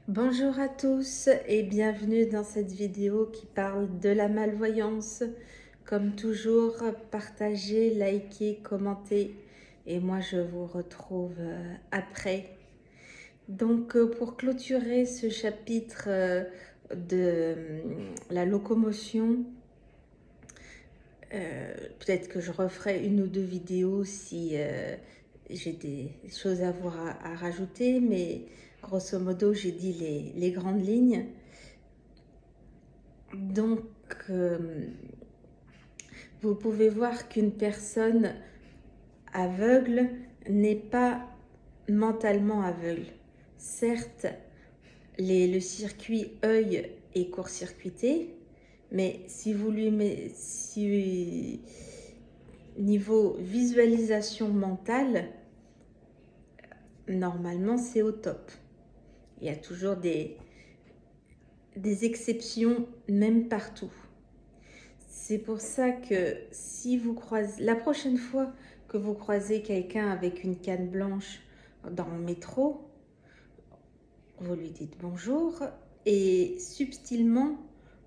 Bonjour à tous et bienvenue dans cette vidéo qui parle de la malvoyance. Comme toujours, partagez, likez, commentez et moi je vous retrouve après. Donc pour clôturer ce chapitre de la locomotion, peut-être que je referai une ou deux vidéos si j'ai des choses à rajouter, mais grosso modo, j'ai dit les grandes lignes. Donc, vous pouvez voir qu'une personne aveugle n'est pas mentalement aveugle. Certes, le circuit œil est court-circuité, mais si vous lui mettez, niveau visualisation mentale, normalement c'est au top. Il y a toujours des exceptions, même partout. C'est pour ça que si vous croisez, la prochaine fois que vous croisez quelqu'un avec une canne blanche dans le métro, vous lui dites bonjour et subtilement,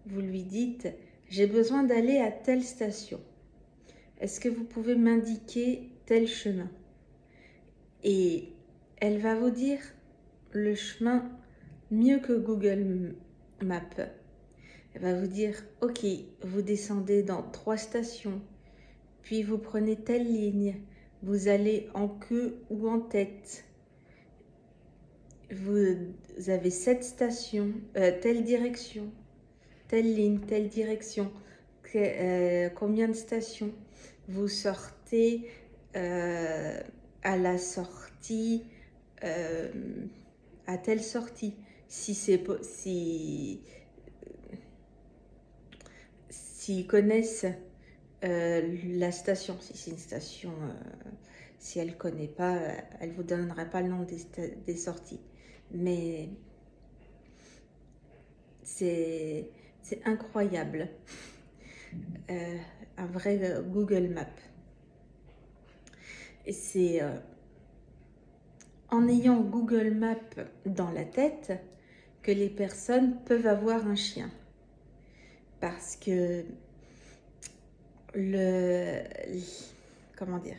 vous lui dites « J'ai besoin d'aller à telle station. Est-ce que vous pouvez m'indiquer tel chemin ?» Et elle va vous dire le chemin mieux que Google Maps. Elle va vous dire « Ok, vous descendez dans 3 stations, puis vous prenez telle ligne, vous allez en queue ou en tête. Vous avez 7 stations, telle direction, telle ligne, telle direction, combien de stations. Vous sortez à la sortie, à telle sortie. S'ils connaissent la station, si c'est une station, si elle ne connaît pas, elle ne vous donnera pas le nom des sorties. Mais c'est incroyable. Un vrai Google Maps. Et c'est en ayant Google Maps dans la tête que les personnes peuvent avoir un chien. Parce que comment dire,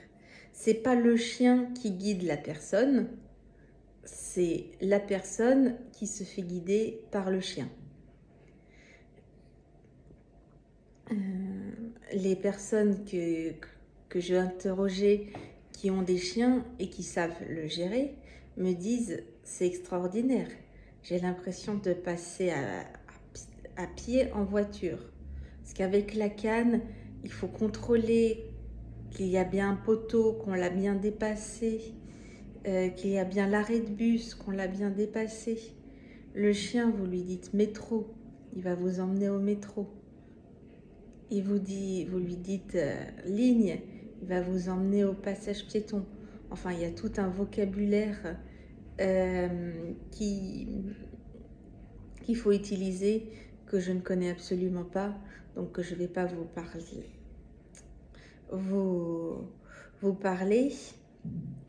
c'est pas le chien qui guide la personne, c'est la personne qui se fait guider par le chien. Les personnes que j'ai interrogées qui ont des chiens et qui savent le gérer me disent c'est extraordinaire. J'ai l'impression de passer à pied en voiture. Parce qu'avec la canne, il faut contrôler qu'il y a bien un poteau, qu'on l'a bien dépassé, qu'il y a bien l'arrêt de bus, qu'on l'a bien dépassé. Le chien, vous lui dites métro, il va vous emmener au métro. Vous lui dites ligne, il va vous emmener au passage piéton. Enfin, il y a tout un vocabulaire qu'il faut utiliser que je ne connais absolument pas, donc que je ne vais pas vous parler.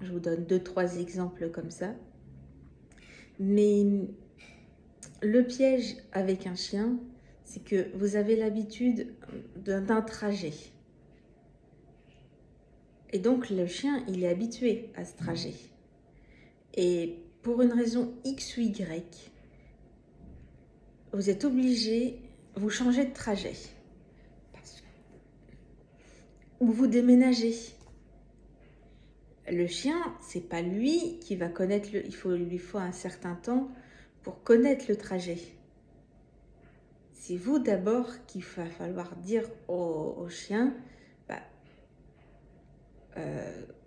Je vous donne 2-3 exemples comme ça. Mais le piège avec un chien, c'est que vous avez l'habitude d'un trajet. Et donc le chien, il est habitué à ce trajet. Et pour une raison X ou Y, vous êtes obligé, vous changez de trajet. Ou vous déménagez. Le chien, c'est pas lui qui va connaître, il lui faut un certain temps pour connaître le trajet. C'est vous d'abord qu'il va falloir dire au chien,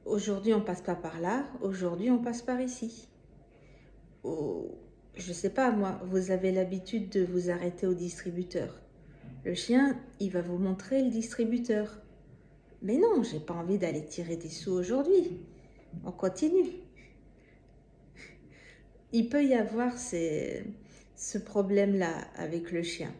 aujourd'hui on passe pas par là, aujourd'hui on passe par ici. Je sais pas moi, vous avez l'habitude de vous arrêter au distributeur. Le chien, il va vous montrer le distributeur. Mais non, j'ai pas envie d'aller tirer des sous aujourd'hui. On continue. Il peut y avoir ce problème-là avec le chien.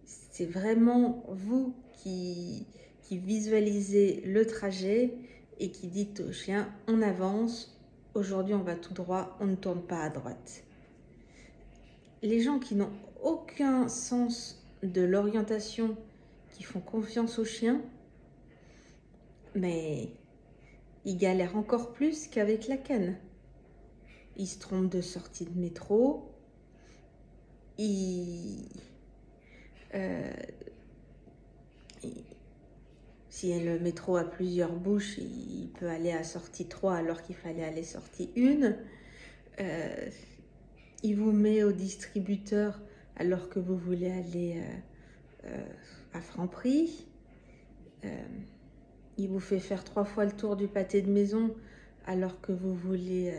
C'est vraiment vous qui visualisez le trajet et qui dites au chien, on avance, aujourd'hui on va tout droit, on ne tourne pas à droite. les gens qui n'ont aucun sens de l'orientation, qui font confiance aux chiens, mais ils galèrent encore plus qu'avec la canne. Ils se trompent de sortie de métro, euh, si le métro a plusieurs bouches, il peut aller à sortie 3 alors qu'il fallait aller sortie 1. Il vous met au distributeur alors que vous voulez aller à Franprix. Il vous fait faire 3 fois le tour du pâté de maison alors que vous voulez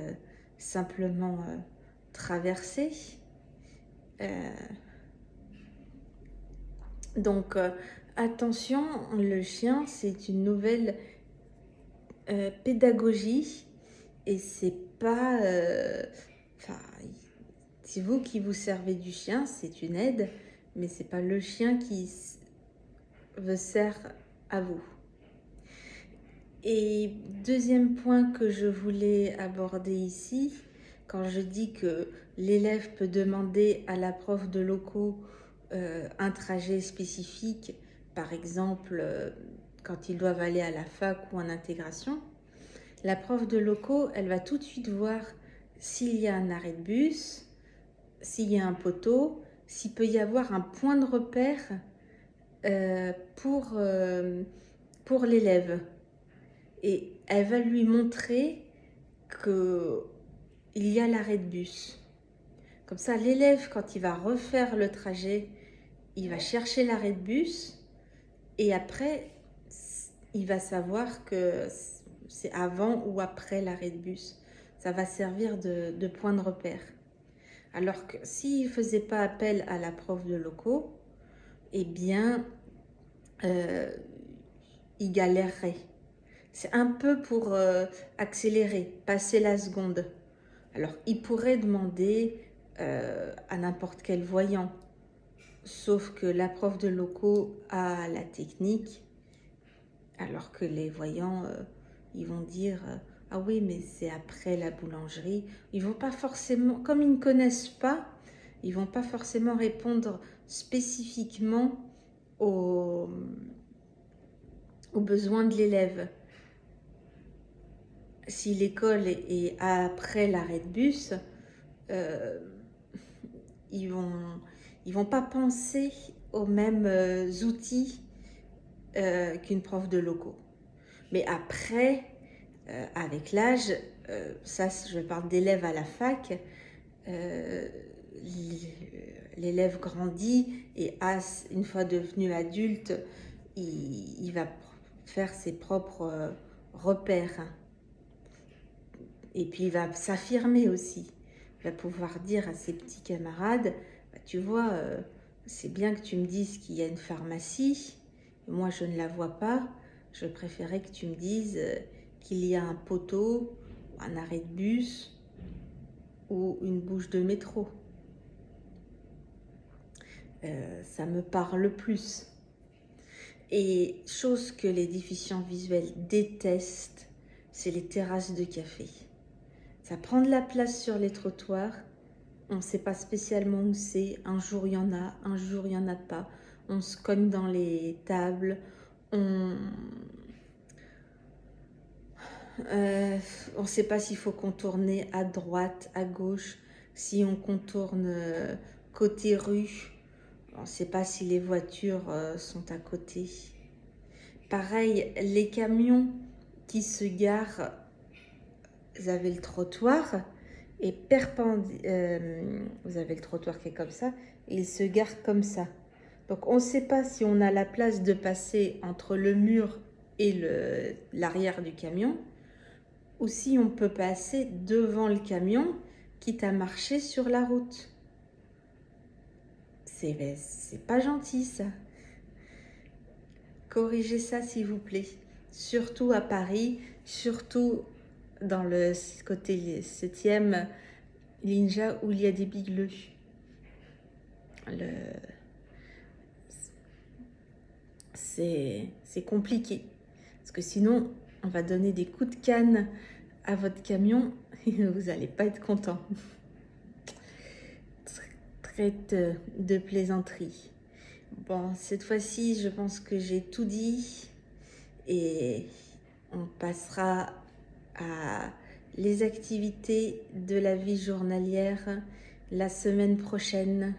simplement traverser. Donc attention, le chien, c'est une nouvelle pédagogie et c'est pas... c'est vous qui vous servez du chien, c'est une aide, mais c'est pas le chien qui vous sert à vous. Et deuxième point que je voulais aborder ici, quand je dis que l'élève peut demander à la prof de locaux un trajet spécifique, par exemple quand ils doivent aller à la fac ou en intégration, la prof de locaux, elle va tout de suite voir s'il y a un arrêt de bus, s'il y a un poteau, s'il peut y avoir un point de repère pour l'élève. Et elle va lui montrer qu'il y a l'arrêt de bus. Comme ça, l'élève, quand il va refaire le trajet, il va chercher l'arrêt de bus et après, il va savoir que c'est avant ou après l'arrêt de bus. Ça va servir de point de repère. Alors que s'il ne faisait pas appel à la prof de locaux, eh bien, il galérerait. C'est un peu pour accélérer, passer la seconde. Alors, il pourrait demander à n'importe quel voyant, sauf que la prof de locaux a la technique, alors que les voyants, ils vont dire ah oui, mais c'est après la boulangerie. Ils vont pas forcément, comme ils ne connaissent pas, ils vont pas forcément répondre spécifiquement aux besoins de l'élève. Si l'école est après l'arrêt de bus, ils vont pas penser aux mêmes outils qu'une prof de locaux. Mais après, avec l'âge, ça je parle d'élèves à la fac, l'élève grandit et une fois devenu adulte, il va faire ses propres repères. Et puis il va s'affirmer aussi. Il va pouvoir dire à ses petits camarades, bah, tu vois, c'est bien que tu me dises qu'il y a une pharmacie, moi je ne la vois pas, je préférais que tu me dises qu'il y a un poteau, un arrêt de bus ou une bouche de métro. Ça me parle plus. Et chose que les déficients visuels détestent, c'est les terrasses de café. Ça prend de la place sur les trottoirs. On ne sait pas spécialement où c'est. Un jour, il y en a. Un jour, il n'y en a pas. On se cogne dans les tables. On ne sait pas s'il faut contourner à droite, à gauche. Si on contourne côté rue, on ne sait pas si les voitures sont à côté. Pareil, les camions qui se garent, vous avez le trottoir et vous avez le trottoir qui est comme ça et il se gare comme ça. Donc on ne sait pas si on a la place de passer entre le mur et l'arrière du camion ou si on peut passer devant le camion quitte à marcher sur la route. C'est pas gentil ça. Corrigez ça s'il vous plaît. Surtout à Paris, surtout dans le côté 7e Linja où il y a des bigleux. C'est compliqué. Parce que sinon, on va donner des coups de canne à votre camion et vous n'allez pas être content. Arrête de plaisanterie. Bon, cette fois-ci, je pense que j'ai tout dit et on passera à les activités de la vie journalière la semaine prochaine.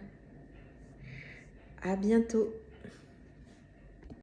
À bientôt.